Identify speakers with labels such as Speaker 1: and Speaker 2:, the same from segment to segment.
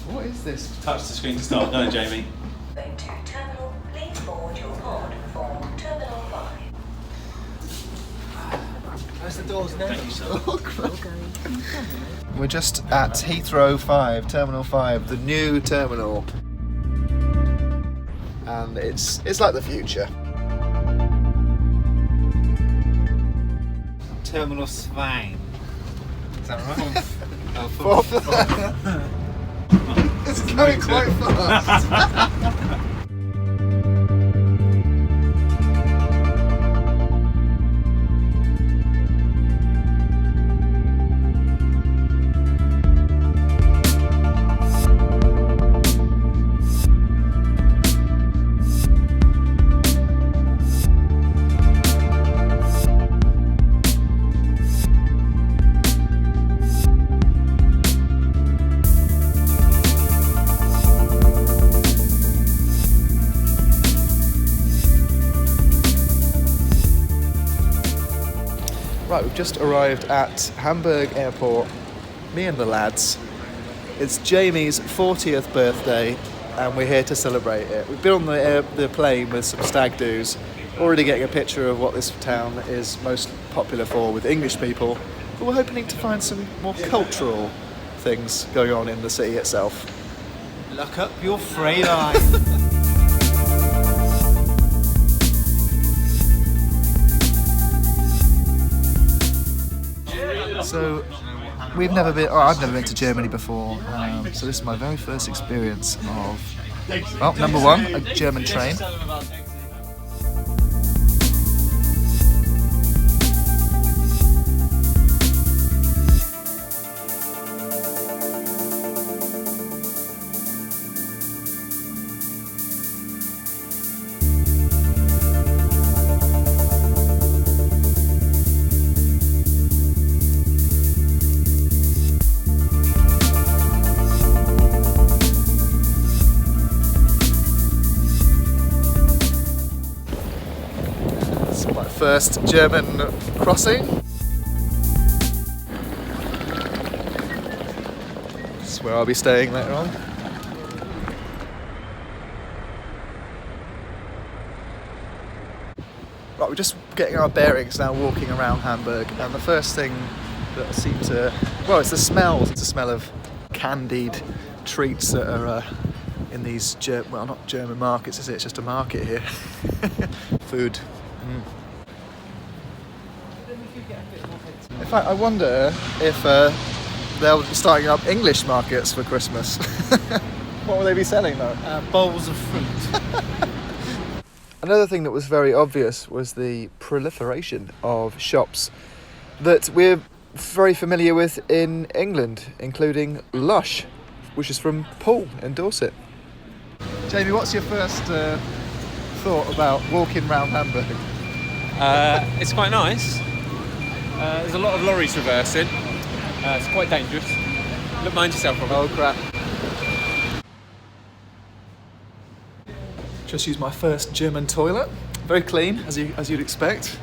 Speaker 1: What is this?
Speaker 2: Touch the screen to start, don't it, Jamie?
Speaker 3: Going to terminal, please board your pod for terminal 5.
Speaker 1: Where's the doors now?
Speaker 2: Thank you, sir.
Speaker 1: Oh, crap. We're just at Heathrow 5, Terminal 5, the new terminal. And it's like the future.
Speaker 4: Terminal Swine. Is that right?
Speaker 1: It's going quite fast. Right, we've just arrived at Hamburg airport, me and the lads. It's Jamie's 40th birthday and we're here to celebrate it. We've been on the plane with some stag doos, already getting a picture of what this town is most popular for with English people, but we're hoping to find some more cultural things going on in the city itself.
Speaker 4: Lock up your free line.
Speaker 1: So I've never been to Germany before, so this is my very first experience of, well, number one, a German train. First German crossing. This is where I'll be staying later on. Right, we're just getting our bearings now, walking around Hamburg, and the first thing that I seem to, well, it's the smells. It's the smell of candied treats that are in these, well, not German markets, is it? It's just a market here. Food. In fact, I wonder if they'll be starting up English markets for Christmas. What will they be selling though?
Speaker 4: Bowls of fruit.
Speaker 1: Another thing that was very obvious was the proliferation of shops that we're very familiar with in England, including Lush, which is from Poole in Dorset. Jamie, what's your first thought about walking around Hamburg?
Speaker 5: It's quite nice. There's a lot of lorries reversing. It's quite dangerous. Look, mind yourself, Robbie.
Speaker 1: Oh crap. Just used my first German toilet. Very clean, as you'd expect.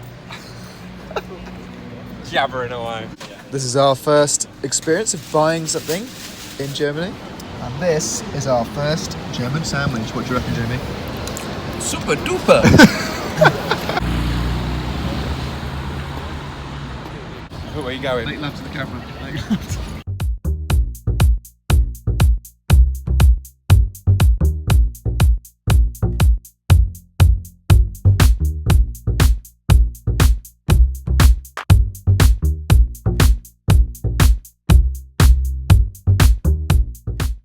Speaker 5: Jabbering away.
Speaker 1: This is our first experience of buying something in Germany. And this is our first German sandwich. What do you reckon, Jamie?
Speaker 5: Super duper! Where are you going?
Speaker 1: Make love to the camera.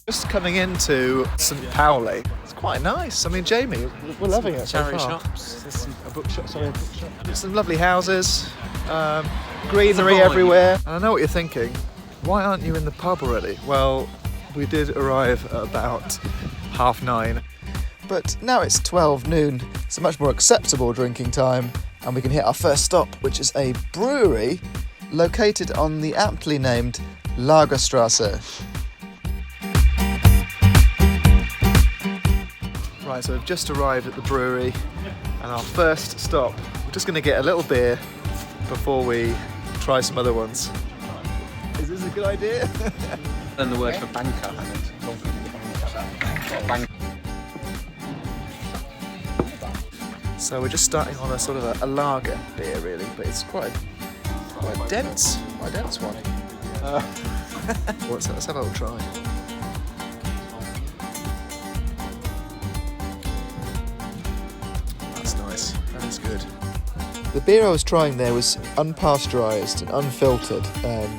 Speaker 1: Just coming into St. Pauli. It's quite nice. I mean, Jamie, we're loving it.
Speaker 5: Charity
Speaker 1: so far.
Speaker 5: shops.
Speaker 1: There's a bookshop. Sorry, a bookshop. Some lovely houses, greenery everywhere. And I know what you're thinking. Why aren't you in the pub already? Well, we did arrive at about 9:30. But now it's 12 noon. It's a much more acceptable drinking time, and we can hit our first stop, which is a brewery located on the aptly named Lagerstrasse. Right, so we've just arrived at the brewery, and our first stop, we're just going to get a little beer before we try some other ones. Is this a good idea?
Speaker 5: And the word for banker.
Speaker 1: So we're just starting on a sort of a lager beer, really, but it's quite dense one. Let's have a little try. That's nice. That is good. The beer I was trying there was unpasteurised and unfiltered.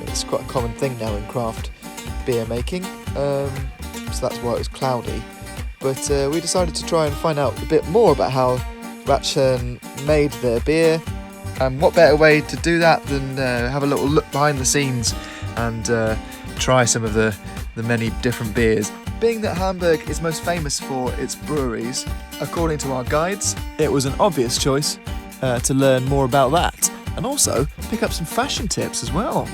Speaker 1: It's quite a common thing now in craft beer making, so that's why it was cloudy. But we decided to try and find out a bit more about how Ratsherrn made their beer, and what better way to do that than have a little look behind the scenes and try some of the many different beers. Being that Hamburg is most famous for its breweries, according to our guides, it was an obvious choice to learn more about that, and also pick up some fashion tips as well.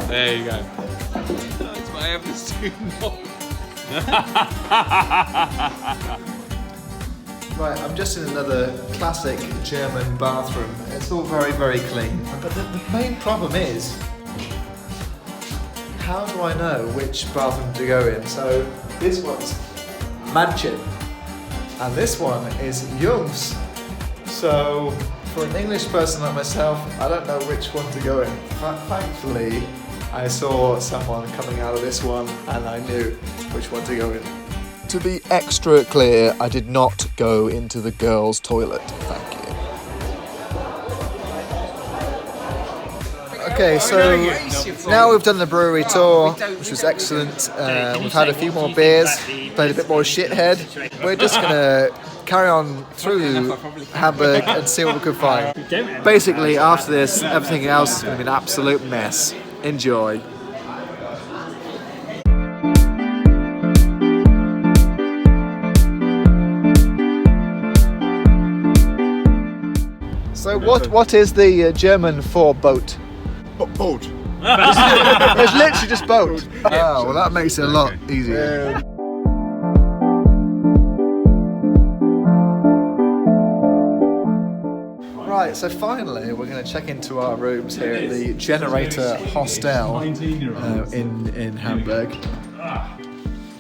Speaker 5: There you go. That's what I have to do more.
Speaker 1: Right, I'm just in another classic German bathroom. It's all very, very clean. But the main problem is, how do I know which bathroom to go in? So this one's Madchens, and this one is Jungs. So for an English person like myself, I don't know which one to go in. Thankfully, I saw someone coming out of this one and I knew which one to go in. To be extra clear, I did not go into the girls' toilet. Thank you. Okay, so now we've done the brewery tour, which was excellent. We've had a few more beers, played a bit more Shithead. We're just going to carry on through Hamburg and see what we can find. Basically, after this, everything else is going to be an absolute mess. Enjoy. So what is the German for boat? Boat. It's literally just boat. Oh, well that makes it a lot easier. Right, so finally we're going to check into our rooms here at the Generator Hostel in Hamburg.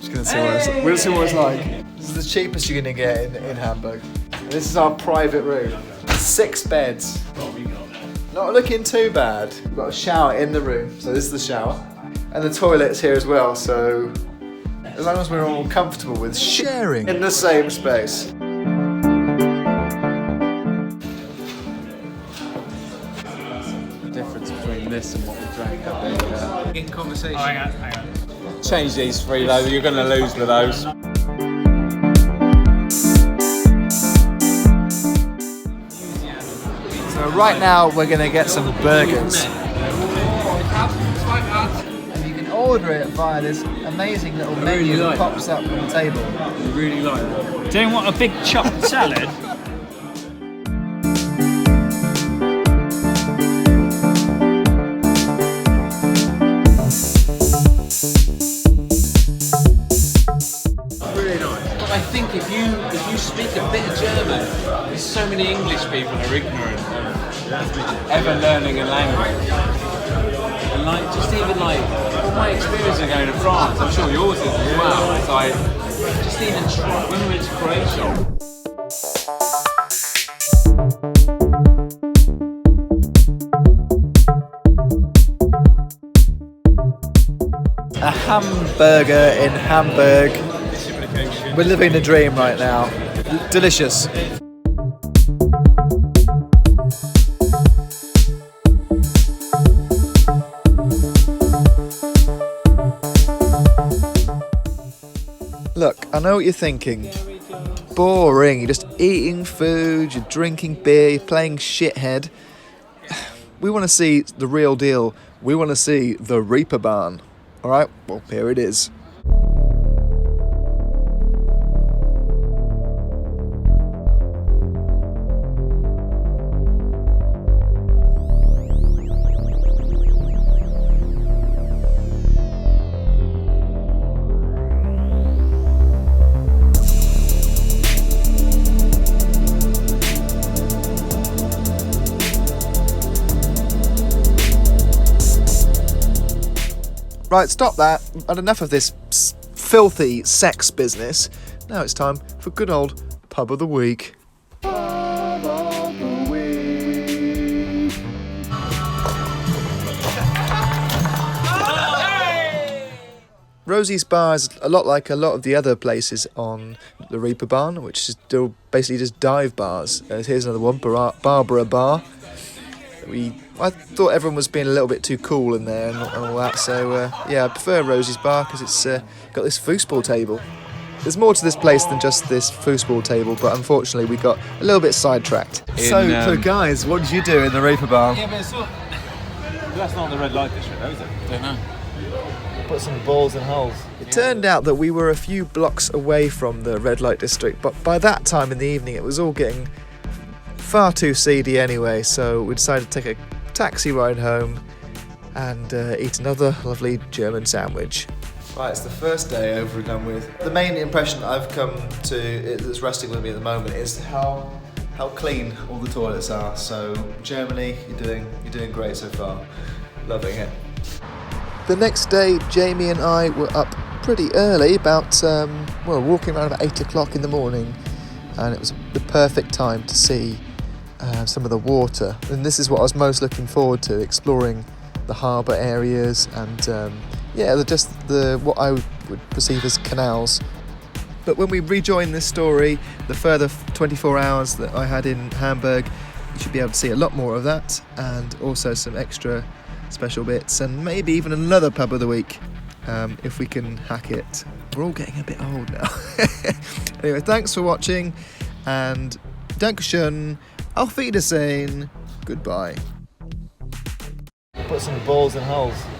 Speaker 1: Just going to see what it's like. This is the cheapest you're going to get in Hamburg. This is our private room. 6 beds. Not looking too bad. We've got a shower in the room, so this is the shower. And the toilet's here as well, so as long as we're all comfortable with sharing in the same space.
Speaker 5: Difference between this and what we drank up in
Speaker 4: conversation.
Speaker 2: Hang on.
Speaker 5: Change these 3 though, you're going to lose with those.
Speaker 1: So right now we're going to get some burgers. And you can order it via this amazing little menu that pops up on the table.
Speaker 2: Really like that. Do you want a big chopped salad?
Speaker 5: I think if you speak a bit of German, there's so many English people are ignorant of ever learning a language. And like, just even like, all my experience of going to France, I'm sure yours is as well. It's like, just even try, when we went to Croatia.
Speaker 1: A hamburger in Hamburg. We're living the dream right now. Delicious. Look, I know what you're thinking. Boring. You're just eating food, you're drinking beer, you're playing Shithead. We want to see the real deal. We want to see the Reeperbahn. Alright, well, here it is. Right, stop that. Had enough of this filthy sex business. Now it's time for good old Pub of the Week. Pub of the Week. Rosie's Bar is a lot like a lot of the other places on the Reeperbahn, which is still basically just dive bars. Here's another one, Barbara Bar. I thought everyone was being a little bit too cool in there and all that, so yeah, I prefer Rosie's Bar because it's got this foosball table. There's more to this place than just this foosball table, but unfortunately we got a little bit sidetracked.
Speaker 4: So guys, what did you do in the Reeperbahn?
Speaker 5: Yeah, but it's not. That's not the red light district, though, is it? Don't know.
Speaker 4: Put some balls in holes.
Speaker 1: It turned out that we were a few blocks away from the red light district, but by that time in the evening it was all getting far too seedy anyway, so we decided to take a taxi ride home and eat another lovely German sandwich. Right, it's the first day over and done with. The main impression I've come to that's resting with me at the moment is how clean all the toilets are. So Germany, you're doing great so far. Loving it. The next day, Jamie and I were up pretty early, about walking around about 8 o'clock in the morning, and it was the perfect time to see some of the water. And this is what I was most looking forward to, exploring the harbour areas and what I would perceive as canals. But when we rejoin this story, the further 24 hours that I had in Hamburg, you should be able to see a lot more of that, and also some extra special bits, and maybe even another Pub of the Week, if we can hack it. We're all getting a bit old now. Anyway, thanks for watching, and Dankeschön, auf Wiedersehen, goodbye.
Speaker 4: Put some balls in holes.